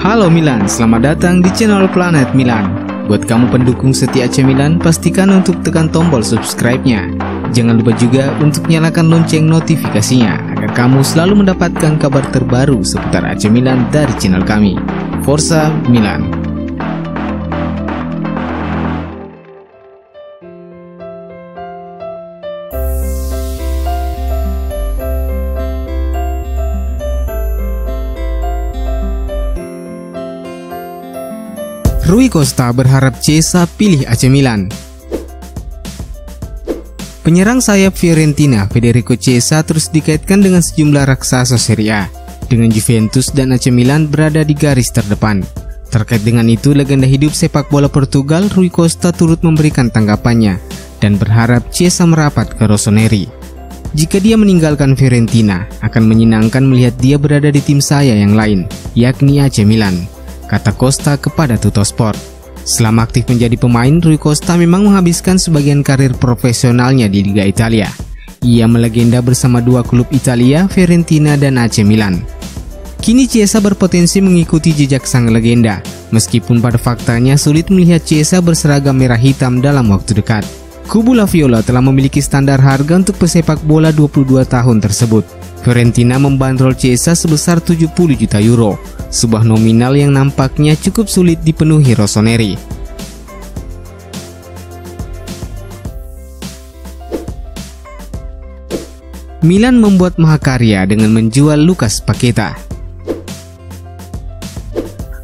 Halo Milan, selamat datang di channel Planet Milan. Buat kamu pendukung setia AC Milan, pastikan untuk tekan tombol subscribe-nya. Jangan lupa juga untuk nyalakan lonceng notifikasinya agar kamu selalu mendapatkan kabar terbaru seputar AC Milan dari channel kami. Forza Milan. Rui Costa berharap Chiesa pilih AC Milan. Penyerang sayap Fiorentina Federico Chiesa terus dikaitkan dengan sejumlah raksasa Serie A. Dengan Juventus dan AC Milan berada di garis terdepan. Terkait dengan itu, legenda hidup sepak bola Portugal Rui Costa turut memberikan tanggapannya dan berharap Chiesa merapat ke Rossoneri. Jika dia meninggalkan Fiorentina, akan menyenangkan melihat dia berada di tim saya yang lain, yakni AC Milan, kata Costa kepada Tuttosport. Selama aktif menjadi pemain, Rui Costa memang menghabiskan sebagian karir profesionalnya di Liga Italia. Ia melegenda bersama dua klub Italia, Fiorentina dan AC Milan. Kini Chiesa berpotensi mengikuti jejak sang legenda, meskipun pada faktanya sulit melihat Chiesa berseragam merah hitam dalam waktu dekat. Kubu La Viola telah memiliki standar harga untuk pesepak bola 22 tahun tersebut. Fiorentina membandrol Chiesa sebesar 70 juta euro, sebuah nominal yang nampaknya cukup sulit dipenuhi Rossoneri. Milan membuat mahakarya dengan menjual Lucas Paqueta.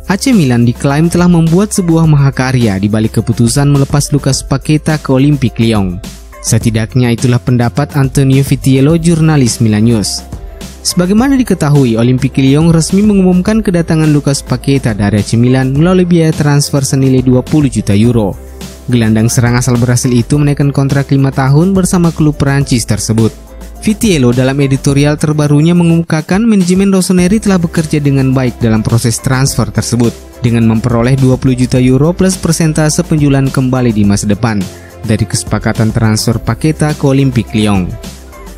AC Milan diklaim telah membuat sebuah mahakarya di balik keputusan melepas Lucas Paqueta ke Olympique Lyon. Setidaknya itulah pendapat Antonio Vitiello, jurnalis Milan News. Sebagaimana diketahui, Olympique Lyon resmi mengumumkan kedatangan Lucas Paqueta dari AC Milan melalui biaya transfer senilai 20 juta euro. Gelandang serang asal Brasil itu menaikkan kontrak 5 tahun bersama klub Perancis tersebut. Vitiello dalam editorial terbarunya mengungkapkan manajemen Rossoneri telah bekerja dengan baik dalam proses transfer tersebut dengan memperoleh 20 juta euro plus persentase penjualan kembali di masa depan dari kesepakatan transfer Paqueta ke Olympique Lyon.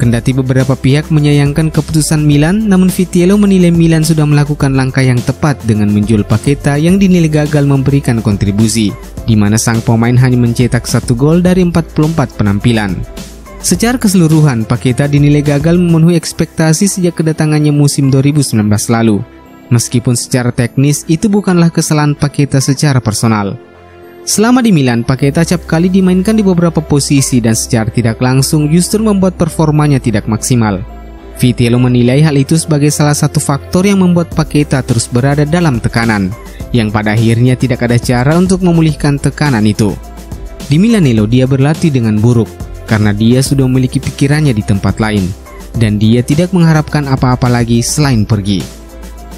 Kendati beberapa pihak menyayangkan keputusan Milan, namun Vitiello menilai Milan sudah melakukan langkah yang tepat dengan menjual Paqueta yang dinilai gagal memberikan kontribusi, di mana sang pemain hanya mencetak 1 gol dari 44 penampilan. Secara keseluruhan, Paqueta dinilai gagal memenuhi ekspektasi sejak kedatangannya musim 2019 lalu. Meskipun secara teknis itu bukanlah kesalahan Paqueta secara personal. Selama di Milan, Paqueta acap kali dimainkan di beberapa posisi dan secara tidak langsung justru membuat performanya tidak maksimal. Vitiello menilai hal itu sebagai salah satu faktor yang membuat Paqueta terus berada dalam tekanan, yang pada akhirnya tidak ada cara untuk memulihkan tekanan itu. Di Milanello dia berlatih dengan buruk, karena dia sudah memiliki pikirannya di tempat lain, dan dia tidak mengharapkan apa-apa lagi selain pergi.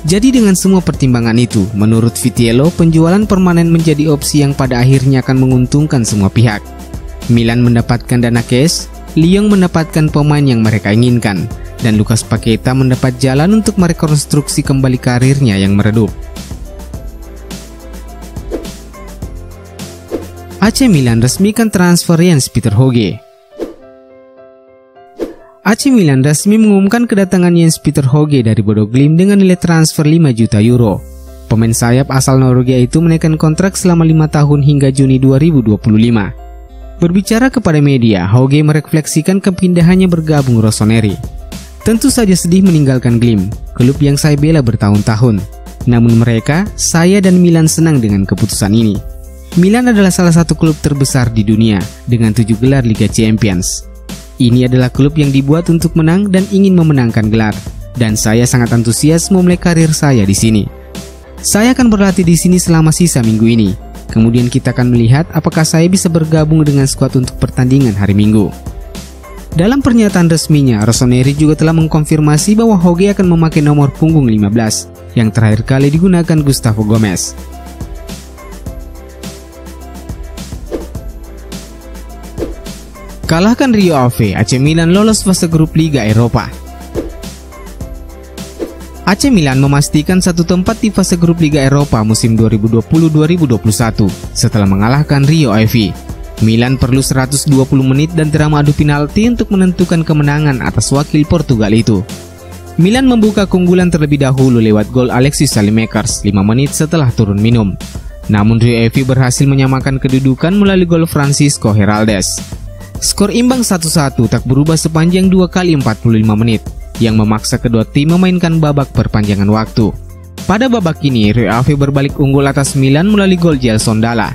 Jadi dengan semua pertimbangan itu, menurut Vitiello, penjualan permanen menjadi opsi yang pada akhirnya akan menguntungkan semua pihak. Milan mendapatkan dana cash, Lyon mendapatkan pemain yang mereka inginkan, dan Lucas Paqueta mendapat jalan untuk merekonstruksi kembali karirnya yang meredup. AC Milan resmikan transfer Jens Peter Hauge. AC Milan resmi mengumumkan kedatangan Jens Peter Hauge dari Bodo Glimt dengan nilai transfer 5 juta euro. Pemain sayap asal Norwegia itu menaikkan kontrak selama 5 tahun hingga Juni 2025. Berbicara kepada media, Hauge merefleksikan kepindahannya bergabung Rossoneri. Tentu saja sedih meninggalkan Glimt, klub yang saya bela bertahun-tahun. Namun mereka, saya dan Milan senang dengan keputusan ini. Milan adalah salah satu klub terbesar di dunia dengan 7 gelar Liga Champions. Ini adalah klub yang dibuat untuk menang dan ingin memenangkan gelar, dan saya sangat antusias memulai karir saya di sini. Saya akan berlatih di sini selama sisa minggu ini. Kemudian kita akan melihat apakah saya bisa bergabung dengan skuad untuk pertandingan hari Minggu. Dalam pernyataan resminya, Rossoneri juga telah mengkonfirmasi bahwa Hauge akan memakai nomor punggung 15 yang terakhir kali digunakan Gustavo Gomez. Kalahkan Rio Ave, AC Milan lolos fase grup Liga Eropa. AC Milan memastikan satu tempat di fase grup Liga Eropa musim 2020-2021 setelah mengalahkan Rio Ave. Milan perlu 120 menit dan drama adu penalti untuk menentukan kemenangan atas wakil Portugal itu. Milan membuka keunggulan terlebih dahulu lewat gol Alexis Saelemaekers 5 menit setelah turun minum. Namun Rio Ave berhasil menyamakan kedudukan melalui gol Francisco Heraldes. Skor imbang 1-1 tak berubah sepanjang 2 kali 45 menit, yang memaksa kedua tim memainkan babak perpanjangan waktu. Pada babak ini, Rio Ave berbalik unggul atas Milan melalui gol Gelson Dalla.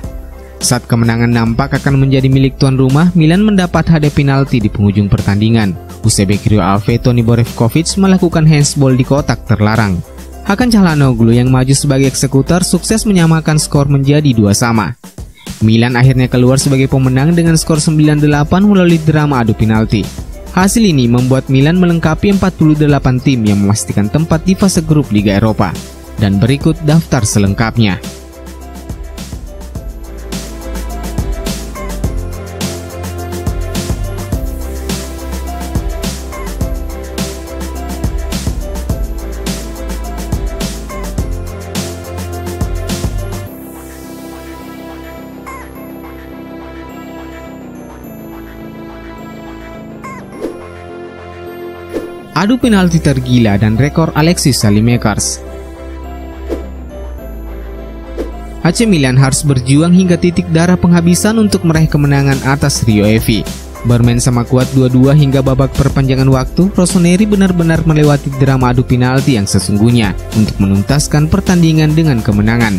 Saat kemenangan nampak akan menjadi milik tuan rumah, Milan mendapat hadiah penalti di penghujung pertandingan. Usai bek Rio Ave, Toni Borevkovic melakukan handsball di kotak terlarang. Hakan Çalhanoğlu yang maju sebagai eksekutor sukses menyamakan skor menjadi 2-2. Milan akhirnya keluar sebagai pemenang dengan skor 9-8 melalui drama adu penalti. Hasil ini membuat Milan melengkapi 48 tim yang memastikan tempat di fase grup Liga Eropa. Dan berikut daftar selengkapnya. Adu penalti tergila dan rekor Alexis Saelemaekers. AC Milan harus berjuang hingga titik darah penghabisan untuk meraih kemenangan atas Rio Ave. Bermain sama kuat 2-2 hingga babak perpanjangan waktu, Rossoneri benar-benar melewati drama adu penalti yang sesungguhnya untuk menuntaskan pertandingan dengan kemenangan.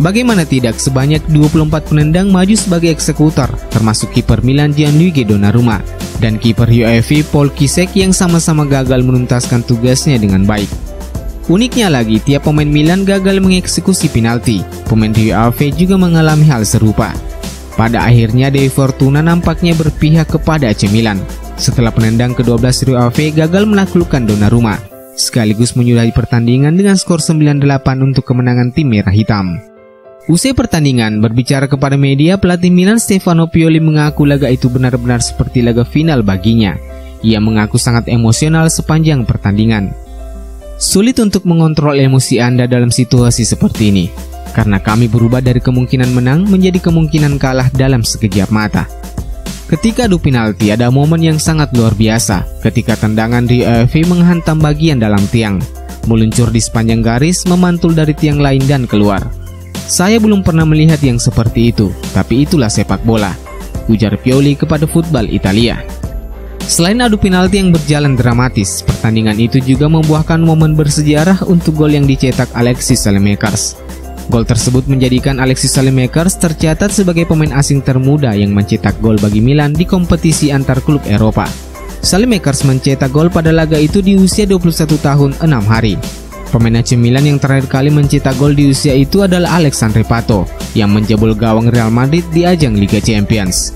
Bagaimana tidak, sebanyak 24 penendang maju sebagai eksekutor, termasuk kiper Milan Gianluigi Donnarumma dan kiper Rio Ave Paul Kisek yang sama-sama gagal menuntaskan tugasnya dengan baik. Uniknya lagi, tiap pemain Milan gagal mengeksekusi penalti. Pemain Rio Ave juga mengalami hal serupa. Pada akhirnya Dewi Fortuna nampaknya berpihak kepada AC Milan. Setelah penendang ke-12, Rio Ave gagal menaklukkan Donnarumma, sekaligus menyudahi pertandingan dengan skor 9-8 untuk kemenangan tim merah hitam. Usai pertandingan, berbicara kepada media, pelatih Milan Stefano Pioli mengaku laga itu benar-benar seperti laga final baginya. Ia mengaku sangat emosional sepanjang pertandingan. Sulit untuk mengontrol emosi Anda dalam situasi seperti ini, karena kami berubah dari kemungkinan menang menjadi kemungkinan kalah dalam sekejap mata. Ketika adu penalti, ada momen yang sangat luar biasa ketika tendangan Rio Ave menghantam bagian dalam tiang, meluncur di sepanjang garis, memantul dari tiang lain dan keluar. Saya belum pernah melihat yang seperti itu, tapi itulah sepak bola, ujar Pioli kepada Football Italia. Selain adu penalti yang berjalan dramatis, pertandingan itu juga membuahkan momen bersejarah untuk gol yang dicetak Alexis Saelemaekers. Gol tersebut menjadikan Alexis Saelemaekers tercatat sebagai pemain asing termuda yang mencetak gol bagi Milan di kompetisi antar klub Eropa. Saelemaekers mencetak gol pada laga itu di usia 21 tahun 6 hari. Pemain AC Milan yang terakhir kali mencetak gol di usia itu adalah Alexandre Pato yang menjebol gawang Real Madrid di ajang Liga Champions.